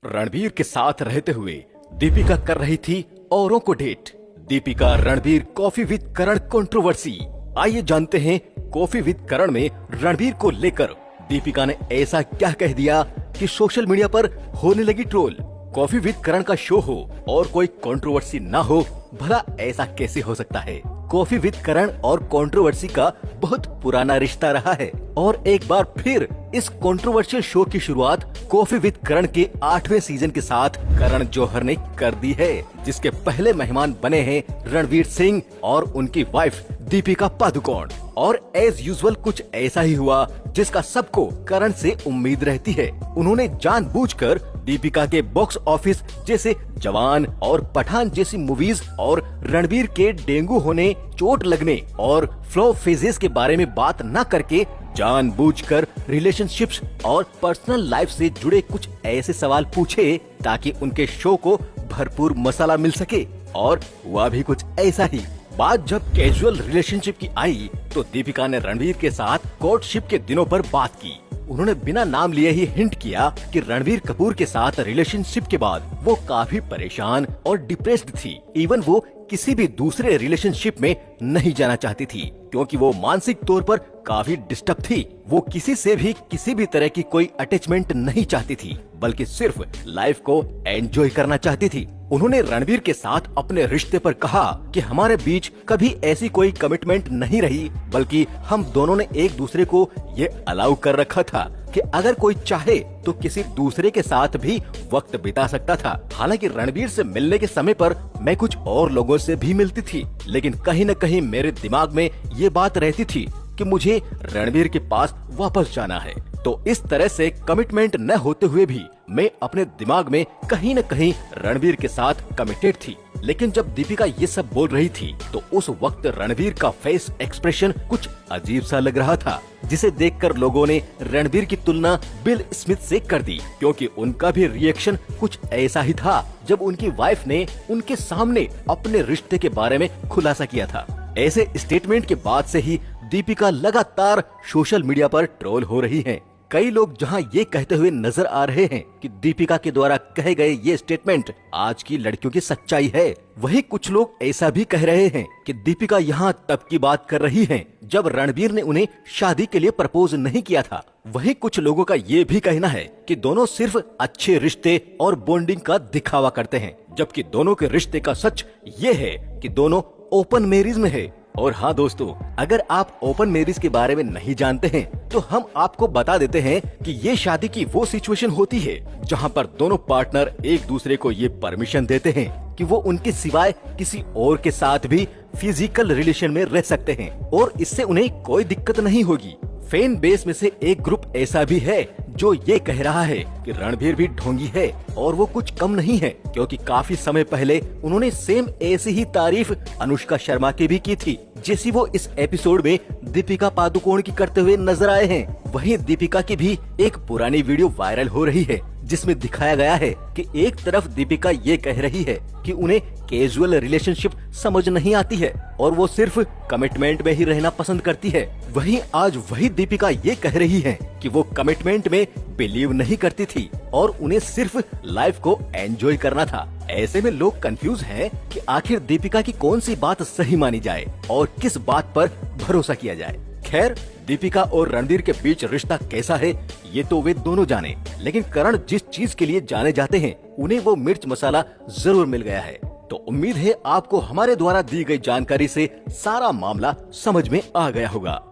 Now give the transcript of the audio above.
रणबीर के साथ रहते हुए दीपिका कर रही थी औरों को date. Deepika Ranbir coffee with Karan controversy. आइए जानते हैं कॉफी विद करण में रणबीर को लेकर दीपिका ने ऐसा क्या कह दिया कि सोशल मीडिया पर होने लगी ट्रोल। कॉफी विद करण का शो हो और कोई कंट्रोवर्सी ना हो, भला ऐसा कैसे हो सकता है। कॉफी विद करण और कंट्रोवर्सी का बहुत पुराना रिश्ता रहा है और एक बार फिर इस कंट्रोवर्शियल शो की शुरुआत कॉफी विद करण के 8वें सीजन के साथ करण जौहर ने कर दी है, जिसके पहले मेहमान बने हैं रणवीर सिंह और उनकी वाइफ दीपिका पादुकोण। और एज यूजुअल कुछ ऐसा ही हुआ जिसका सबको करण से उम्मीद रहती है। उन्होंने जानबूझकर दीपिका के बॉक्स ऑफिस जैसे जवान और पठान जैसी मूवीज और रणबीर के डेंगू होने, चोट लगने और फ्लॉप फेजेस के बारे में बात न करके जानबूझकर रिलेशनशिप्स और पर्सनल लाइफ से जुड़े कुछ ऐसे सवाल पूछे ताकि उनके शो को भरपूर मसाला मिल सके। और हुआ भी कुछ ऐसा ही। बात जब कैजुअल रिलेशनशिप की आई तो दीपिका ने रणबीर के साथ कोर्टशिप के दिनों पर बात की। उन्होंने बिना नाम लिए ही हिंट किया कि रणबीर कपूर के साथ रिलेशनशिप के बाद वो काफी परेशान और डिप्रेस्ड थी। इवन वो किसी भी दूसरे रिलेशनशिप में नहीं जाना चाहती थी क्योंकि वो मानसिक तौर पर काफी डिस्टर्ब थी। वो किसी से भी किसी भी तरह की कोई अटैचमेंट नहीं चाहती थी, बल्कि सिर्फ लाइफ को एंजॉय करना चाहती थी। उन्होंने रणबीर के साथ अपने रिश्ते पर कहा कि हमारे बीच कभी ऐसी कोई कमिटमेंट नहीं रही, बल्कि हम दोनों ने एक दूसरे को ये अलाउ कर रखा था कि अगर कोई चाहे तो किसी दूसरे के साथ भी वक्त बिता सकता था। हालांकि रणबीर से मिलने के समय पर मैं कुछ और लोगों से भी मिलती थी, लेकिन कहीं न कहीं मेरे दिमाग में ये बात रहती थी कि मुझे रणबीर के पास वापस जाना है। तो इस तरह से कमिटमेंट न होते हुए भी मैं अपने दिमाग में कहीं न कहीं रणबीर के साथ कमिटेड थी। लेकिन जब दीपिका ये सब बोल रही थी तो उस वक्त रणबीर का फेस एक्सप्रेशन कुछ अजीब सा लग रहा था, जिसे देखकर लोगों ने रणबीर की तुलना बिल स्मिथ से कर दी, क्योंकि उनका भी रिएक्शन कुछ ऐसा ही था जब उनकी वाइफ ने उनके सामने अपने रिश्ते के बारे में खुलासा किया था। ऐसे स्टेटमेंट के बाद से ही दीपिका लगातार सोशल मीडिया पर ट्रोल हो रही हैं। कई लोग जहां ये कहते हुए नजर आ रहे हैं कि दीपिका के द्वारा कहे गए ये स्टेटमेंट आज की लड़कियों की सच्चाई है, वहीं कुछ लोग ऐसा भी कह रहे हैं कि दीपिका यहाँ तब की बात कर रही हैं जब रणबीर ने उन्हें शादी के लिए प्रपोज नहीं किया था। वहीं कुछ लोगों का ये भी कहना है कि दोनों सिर्फ अच्छे रिश्ते और बॉन्डिंग का दिखावा करते हैं, जबकि दोनों के रिश्ते का सच ये है कि दोनों ओपन मैरिज में है। और हाँ दोस्तों, अगर आप ओपन मैरिज के बारे में नहीं जानते हैं तो हम आपको बता देते हैं कि ये शादी की वो सिचुएशन होती है जहां पर दोनों पार्टनर एक दूसरे को ये परमिशन देते हैं कि वो उनके सिवाय किसी और के साथ भी फिजिकल रिलेशन में रह सकते हैं और इससे उन्हें कोई दिक्कत नहीं होगी। फैन बेस में से एक ग्रुप ऐसा भी है जो ये कह रहा है कि रणबीर भी ढोंगी है और वो कुछ कम नहीं है, क्योंकि काफी समय पहले उन्होंने सेम ऐसी ही तारीफ अनुष्का शर्मा की भी की थी जैसी वो इस एपिसोड में दीपिका पादुकोण की करते हुए नजर आए हैं। वहीं दीपिका की भी एक पुरानी वीडियो वायरल हो रही है जिसमें दिखाया गया है कि एक तरफ दीपिका ये कह रही है कि उन्हें कैजुअल रिलेशनशिप समझ नहीं आती है और वो सिर्फ कमिटमेंट में ही रहना पसंद करती है। वहीं आज वही दीपिका ये कह रही है कि वो कमिटमेंट में बिलीव नहीं करती थी और उन्हें सिर्फ लाइफ को एंजॉय करना था। ऐसे में लोग कंफ्यूज हैं कि आखिर दीपिका की कौन सी बात सही मानी जाए और किस बात पर भरोसा किया जाए। खैर, दीपिका और रणबीर के बीच रिश्ता कैसा है ये तो वे दोनों जाने, लेकिन करण जिस चीज के लिए जाने जाते हैं उन्हें वो मिर्च मसाला जरूर मिल गया है। तो उम्मीद है आपको हमारे द्वारा दी गई जानकारी से सारा मामला समझ में आ गया होगा।